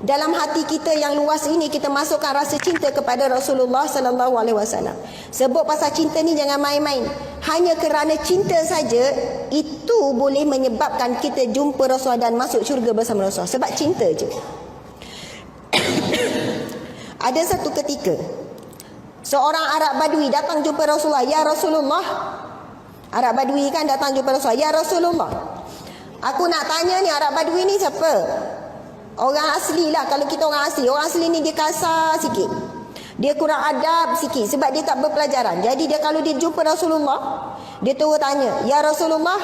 dalam hati kita yang luas ini kita masukkan rasa cinta kepada Rasulullah sallallahu alaihi wasallam. Sebut pasal cinta ni jangan main-main. Hanya kerana cinta saja itu boleh menyebabkan kita jumpa Rasulullah dan masuk syurga bersama Rasulullah. Sebab cinta je. Ada satu ketika seorang Arab Badui datang jumpa Rasulullah. Ya Rasulullah. Arab Badui kan datang jumpa Rasulullah. Ya Rasulullah, aku nak tanya ni, Arab Badui ni siapa? Orang asli lah. Kalau kita orang asli ni dia kasar sikit, dia kurang adab sikit sebab dia tak berpelajaran. Jadi dia kalau dia jumpa Rasulullah, dia terus tanya, ya Rasulullah,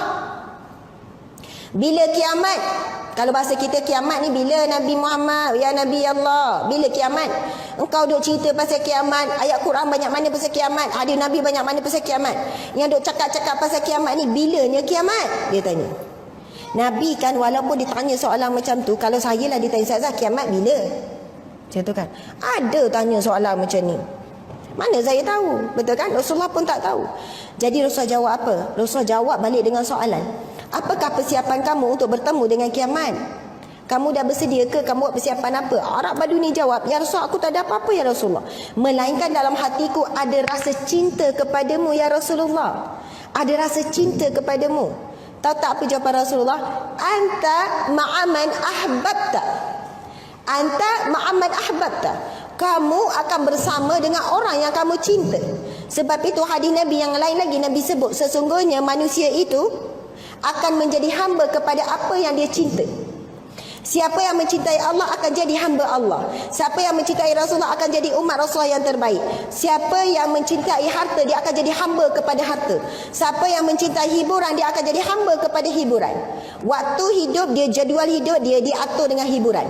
bila kiamat? Kalau bahasa kita kiamat ni bila Nabi Muhammad, ya Nabi Allah, bila kiamat? Engkau duk cerita pasal kiamat, ayat Quran banyak mana pasal kiamat, hadis Nabi banyak mana pasal kiamat. Yang duk cakap-cakap pasal kiamat ni, bilanya kiamat? Dia tanya. Nabi kan walaupun ditanya soalan macam tu, kalau saya lah ditanya, Ustazah kiamat bila? Macam tu kan. Ada tanya soalan macam ni. Mana saya tahu? Betul kan? Rasulullah pun tak tahu. Jadi Rasulullah jawab apa? Rasulullah jawab balik dengan soalan. Apakah persiapan kamu untuk bertemu dengan kiamat? Kamu dah bersedia ke? Kamu buat persiapan apa? Arab Badui ni jawab, ya Rasulullah, aku tak ada apa-apa ya Rasulullah. Melainkan dalam hatiku ada rasa cinta kepadamu ya Rasulullah. Ada rasa cinta kepadamu. Tahu tak apa jawapan Rasulullah? Anta ma'aman ahbabta. Anta ma'aman ahbabta. Kamu akan bersama dengan orang yang kamu cinta. Sebab itu hadis Nabi yang lain lagi Nabi sebut, sesungguhnya manusia itu akan menjadi hamba kepada apa yang dia cinta. Siapa yang mencintai Allah akan jadi hamba Allah. Siapa yang mencintai Rasulullah akan jadi umat Rasulullah yang terbaik. Siapa yang mencintai harta, dia akan jadi hamba kepada harta. Siapa yang mencintai hiburan, dia akan jadi hamba kepada hiburan. Waktu hidup dia, jadual hidup dia diatur dengan hiburan.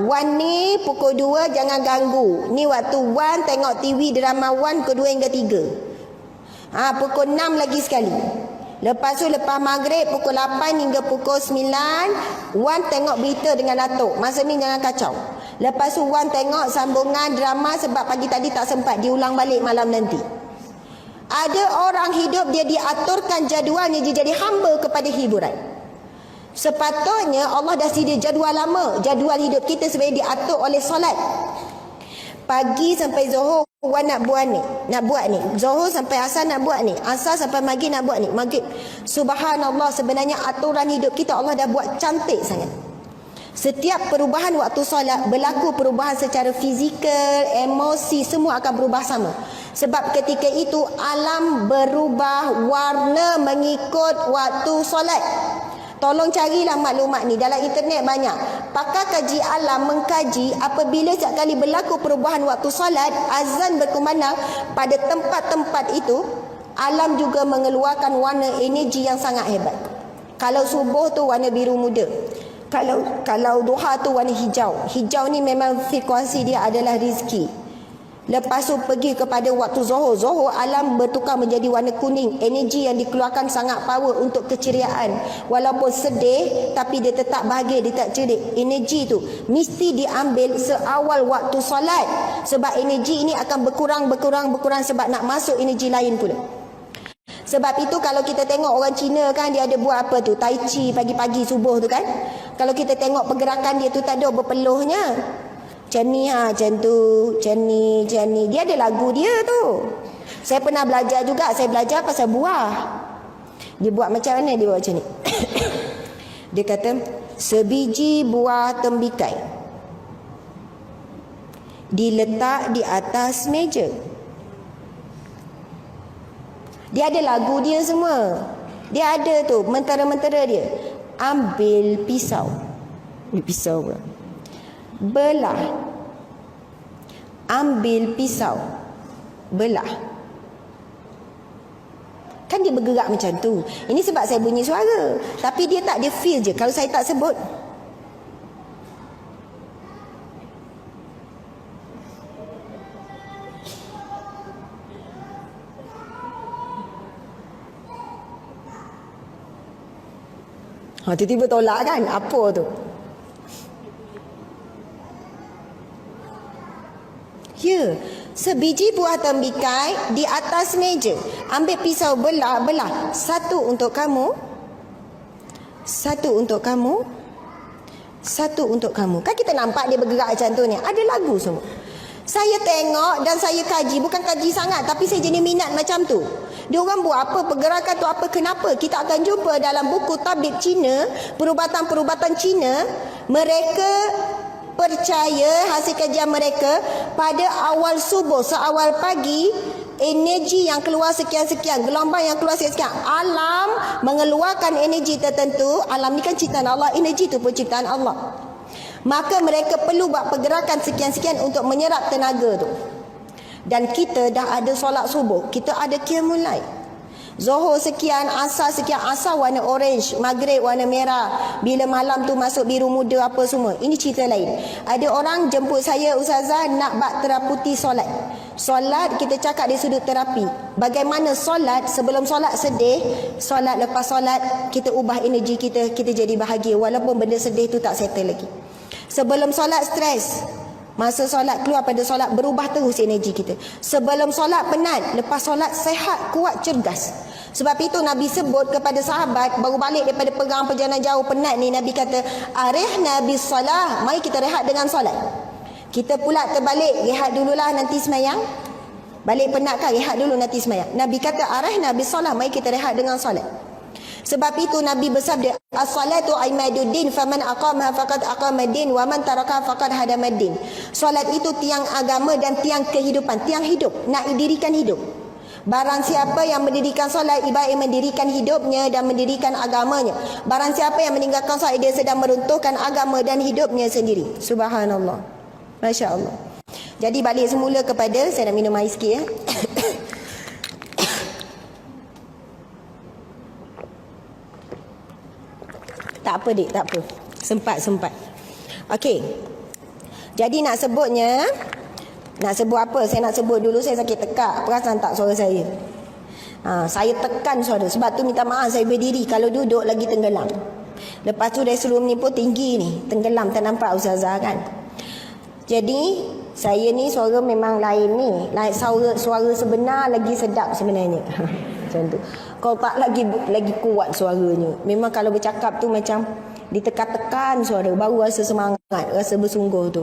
Wan ni pukul 2 jangan ganggu. Ni waktu Wan tengok TV drama Wan pukul 2 hingga 3. Pukul 6 lagi sekali. Lepas tu lepas maghrib pukul 8 hingga pukul 9 Wan tengok berita dengan Datuk. Masa ni jangan kacau. Lepas tu Wan tengok sambungan drama sebab pagi tadi tak sempat, diulang balik malam nanti. Ada orang hidup dia diaturkan jadualnya, dia jadi hamba kepada hiburan. Sepatutnya Allah dah sedia jadual lama. Jadual hidup kita sebenarnya diatur oleh solat. Pagi sampai Zuhur Wan nak buat ni. Zuhur sampai asar nak buat ni. Asar sampai maghrib nak buat ni. Maghrib. Subhanallah, sebenarnya aturan hidup kita Allah dah buat cantik sangat. Setiap perubahan waktu solat berlaku perubahan secara fizikal, emosi, semua akan berubah sama. Sebab ketika itu alam berubah warna mengikut waktu solat. Tolong carilah maklumat ni dalam internet banyak. Pakar kaji alam mengkaji apabila setiap kali berlaku perubahan waktu solat, azan berkumandang pada tempat-tempat itu, alam juga mengeluarkan warna energi yang sangat hebat. Kalau subuh tu warna biru muda. Kalau duha tu warna hijau. Hijau ni memang frekuensi dia adalah rezeki. Lepas tu pergi kepada waktu Zuhur, alam bertukar menjadi warna kuning. Energi yang dikeluarkan sangat power untuk keceriaan. Walaupun sedih tapi dia tetap bahagia, dia tak ceria. Energi tu mesti diambil seawal waktu solat. Sebab energi ini akan berkurang sebab nak masuk energi lain pula. Sebab itu kalau kita tengok orang Cina kan, dia ada buat apa tu, tai chi pagi-pagi subuh tu kan. Kalau kita tengok pergerakan dia tu tak ada berpeluhnya. Macam ni macam tu, macam ni. Dia ada lagu dia tu. Saya pernah belajar juga, saya belajar pasal buah. Dia buat macam mana, dia buat macam ni. Dia kata, sebiji buah tembikai diletak di atas meja. Dia ada lagu dia semua. Dia ada tu, mentera-mentera dia. Ambil pisau. Belah. Ambil pisau. Belah. Kan dia bergerak macam tu. Ini sebab saya bunyi suara. Tapi dia tak, dia feel je. Kalau saya tak sebut. Tiba-tiba tolak kan. Apa tu? Ya, sebiji buah tembikai di atas meja. Ambil pisau belah. Satu untuk kamu. Satu untuk kamu. satu untuk kamu. Kan kita nampak dia bergerak macam tu ni. Ada lagu semua. Saya tengok dan saya kaji, bukan kaji sangat, tapi saya jadi minat macam tu. Dia orang buat apa, pergerakan tu apa, kenapa? Kita akan jumpa dalam buku tablik Cina, perubatan-perubatan Cina, mereka percaya hasil kajian mereka pada awal subuh, seawal pagi, energi yang keluar sekian-sekian, gelombang yang keluar sekian-sekian, alam mengeluarkan energi tertentu. Alam ni kan ciptaan Allah, energi tu pun ciptaan Allah. Maka mereka perlu buat pergerakan sekian-sekian untuk menyerap tenaga tu. Dan kita dah ada solat subuh, kita ada qiyamul lail. Zuhur sekian, asar sekian, asar warna orange, maghrib warna merah, bila malam tu masuk biru muda apa semua. Ini cerita lain. Ada orang jemput saya, ustazah, nak bak teraputi solat. Solat kita cakap di sudut terapi. Bagaimana solat, sebelum solat sedih, solat lepas solat kita ubah energi kita, kita jadi bahagia walaupun benda sedih tu tak settle lagi. Sebelum solat stres, masa solat keluar pada solat berubah terus energi kita. Sebelum solat penat, lepas solat sehat, kuat, cergas. Sebab itu Nabi sebut kepada sahabat baru balik daripada pegang perjalanan jauh penat ni, Nabi kata, arihna bis salah, mari kita rehat dengan solat. Kita pula terbalik, rehat dululah nanti semayang. Balik penat kan, rehat dulu nanti semayang. Nabi kata arihna bis salah, mari kita rehat dengan solat. Sebab itu Nabi bersabda, as-salatu imaduddin faman aqamaha faqad aqamaddin wa man tarakaha faqad hadamaddin. Solat itu tiang agama dan tiang kehidupan, tiang hidup, nak didirikan hidup. Barang siapa yang mendirikan solat, ibarat mendirikan hidupnya dan mendirikan agamanya. Barang siapa yang meninggalkan solat, dia sedang meruntuhkan agama dan hidupnya sendiri. Subhanallah. Masya Allah. Jadi balik semula kepada, saya nak minum air sikit ya. Tak apa dik, tak apa. Sempat. Okey. Jadi nak sebutnya, nak sebut apa? Saya nak sebut dulu, saya sakit tekak. Perasan tak suara saya? Saya tekan suara. Sebab tu minta maaf saya berdiri. Kalau duduk lagi tenggelam. Lepas tu dari seluruh ni pun tinggi ni. Tenggelam, tak nampak ustazah kan? Jadi, saya ni suara memang lain ni. Suara sebenar lagi sedap sebenarnya. Macam tu. Kalau tak lagi kuat suaranya. Memang kalau bercakap tu macam ditekan-tekan suara, baru rasa semangat, rasa bersungguh tu.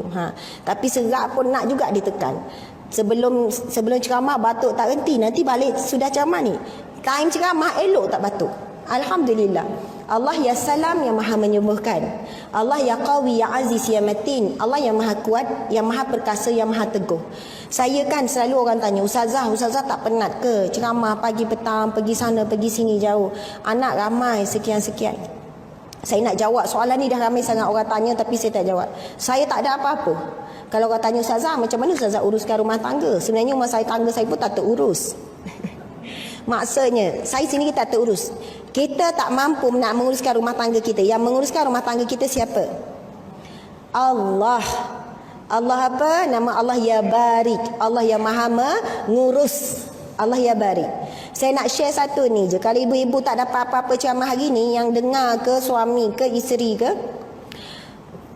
Tapi serak pun nak juga ditekan. Sebelum ceramah batuk tak henti, nanti balik sudah ceramah ni, time ceramah elok tak batuk. Alhamdulillah. Allah ya salam, yang maha menyembuhkan. Allah ya qawi, ya aziz, ya matin. Allah yang maha kuat, yang maha perkasa, yang maha teguh. Saya kan selalu orang tanya, ustazah tak penat ke ceramah pagi petang, pergi sana pergi sini jauh, anak ramai sekian-sekian. Saya nak jawab soalan ni, dah ramai sangat orang tanya, tapi saya tak jawab. Saya tak ada apa-apa. Kalau orang tanya ustazah, macam mana ustazah uruskan rumah tangga? Sebenarnya rumah tangga saya pun tak terurus. Maksudnya saya sendiri tak terurus. Kita tak mampu nak menguruskan rumah tangga kita. Yang menguruskan rumah tangga kita siapa? Allah. Allah apa? Nama Allah ya barik. Allah yang maha mengurus. Allah ya barik. Saya nak share satu ni je. Kalau ibu-ibu tak dapat apa-apa ceramah hari ni, yang dengar ke suami ke isteri ke,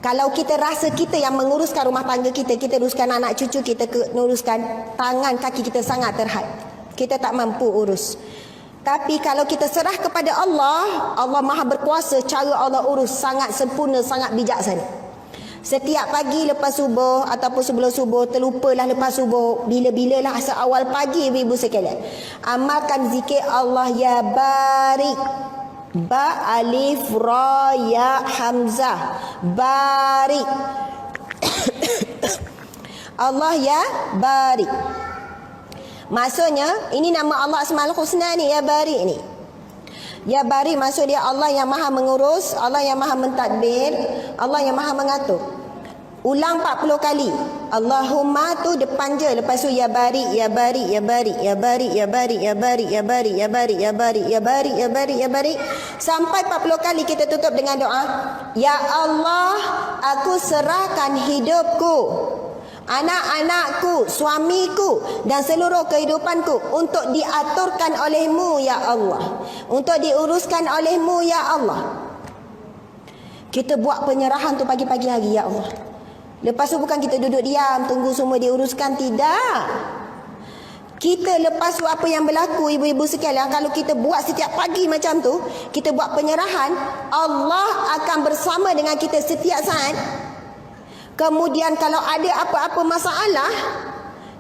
kalau kita rasa kita yang menguruskan rumah tangga kita, kita uruskan anak cucu kita, uruskan tangan kaki kita sangat terhad, kita tak mampu urus. Tapi kalau kita serah kepada Allah, Allah maha berkuasa, cara Allah urus sangat sempurna, sangat bijaksana. Setiap pagi lepas subuh ataupun sebelum subuh, terlupalah lepas subuh, bila-bilalah asal awal pagi ibu-ibu sekalian, amalkan zikir Allah ya barik. Ba alif ra ya hamzah, barik. Allah ya barik. Maksudnya ini nama Allah Asmaul Husna ni, ya barik ni. Ya barik maksud dia Allah yang maha mengurus, Allah yang maha mentadbir, Allah yang maha mengatur. Ulang 40 kali. Allahumma tu depan je, lepas tu ya barik, ya barik, ya barik, ya barik, ya barik, ya barik, ya barik, ya barik, ya barik, ya barik, ya barik, ya barik, sampai 40 kali. Kita tutup dengan doa, ya Allah, aku serahkan hidupku, anak-anakku, suamiku dan seluruh kehidupanku untuk diaturkan olehmu ya Allah, untuk diuruskan olehmu ya Allah. Kita buat penyerahan tu pagi-pagi hari, ya Allah. Lepas tu bukan kita duduk diam tunggu semua diuruskan, tidak. Kita lepas tu apa yang berlaku ibu-ibu sekalian, kalau kita buat setiap pagi macam tu, kita buat penyerahan, Allah akan bersama dengan kita setiap saat. Kemudian kalau ada apa-apa masalah,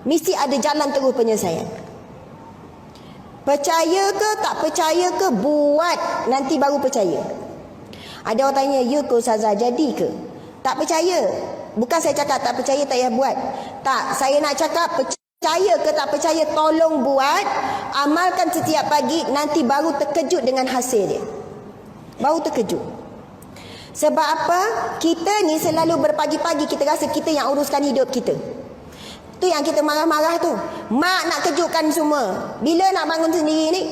mesti ada jalan terus penyelesaian. Percaya ke tak percaya ke, buat nanti baru percaya. Ada orang tanya, ya ke Ustazah, jadi ke? Tak percaya. Bukan saya cakap tak percaya tak payah buat. Tak, saya nak cakap percaya ke tak percaya, tolong buat, amalkan setiap pagi, nanti baru terkejut dengan hasil dia. Baru terkejut. Sebab apa? Kita ni selalu berpagi-pagi kita rasa kita yang uruskan hidup kita. Tu yang kita marah-marah tu. Mak nak kejutkan semua. Bila nak bangun sendiri ni?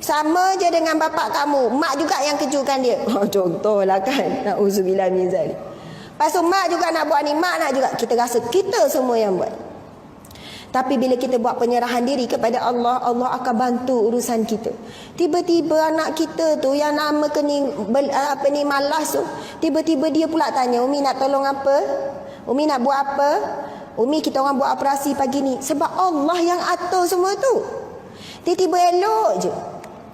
Sama je dengan bapak kamu. Mak juga yang kejutkan dia. Contohlah kan. Na'udzubillah min zalik. Lepas tu mak juga nak buat ni, mak nak juga. Kita rasa kita semua yang buat. Tapi bila kita buat penyerahan diri kepada Allah, Allah akan bantu urusan kita. Tiba-tiba anak kita tu yang nama ni malas tu, tiba-tiba dia pula tanya, Umi nak tolong apa? Umi nak buat apa? Umi, kita orang buat operasi pagi ni. Sebab Allah yang atur semua tu. Tiba-tiba elok je.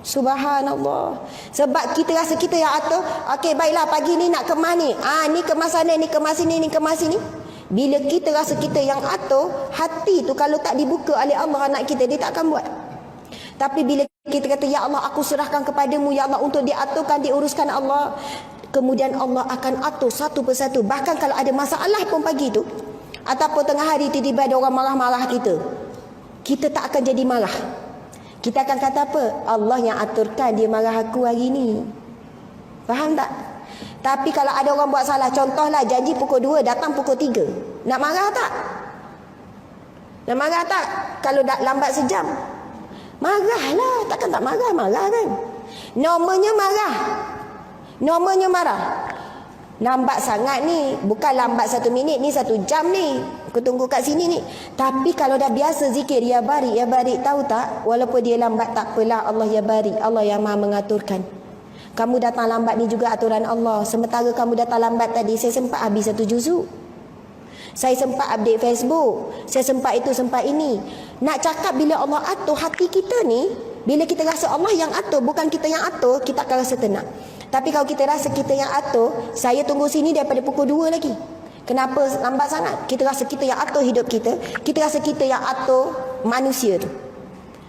Subhanallah. Sebab kita rasa kita yang atur. Okey, baiklah pagi ni nak kemas ni. Ni kemas sana, ni kemas sini, ni kemas sini. Bila kita rasa kita yang atur, hati tu kalau tak dibuka oleh Allah anak kita, dia tak akan buat. Tapi bila kita kata, ya Allah, aku serahkan kepadamu, ya Allah, untuk diaturkan, diuruskan Allah, kemudian Allah akan atur satu persatu. Bahkan kalau ada masalah pun pagi tu, ataupun tengah hari tiba-tiba ada orang marah-marah kita, kita tak akan jadi marah. Kita akan kata apa? Allah yang aturkan dia marah aku hari ni. Faham tak? Tapi kalau ada orang buat salah, contohlah janji pukul 2, datang pukul 3. Nak marah tak? Nak marah tak? Kalau dah lambat sejam, marahlah. Takkan tak marah? Marah kan? Normalnya marah. Normalnya marah. Lambat sangat ni. Bukan lambat 1 minit ni, 1 jam ni. Aku tunggu kat sini ni. Tapi kalau dah biasa zikir, ya barik, ya barik. Tahu tak? Walaupun dia lambat tak apalah, Allah ya barik. Allah yang maha mengaturkan. Kamu datang lambat ni juga aturan Allah. Sementara kamu datang lambat tadi, saya sempat habis 1 juzuk. Saya sempat update Facebook. Saya sempat itu, sempat ini. Nak cakap bila Allah atur hati kita ni, bila kita rasa Allah yang atur, bukan kita yang atur, kita akan rasa tenang. Tapi kalau kita rasa kita yang atur, saya tunggu sini daripada pukul 2 lagi. Kenapa lambat sangat? Kita rasa kita yang atur hidup kita. Kita rasa kita yang atur manusia tu.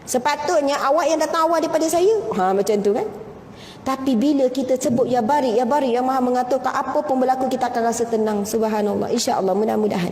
Sepatutnya awak yang datang awal daripada saya. Macam tu kan? Tapi bila kita sebut ya barik, ya maha mengaturkan, apa pun berlaku, kita akan rasa tenang. Subhanallah. InsyaAllah, mudah-mudahan.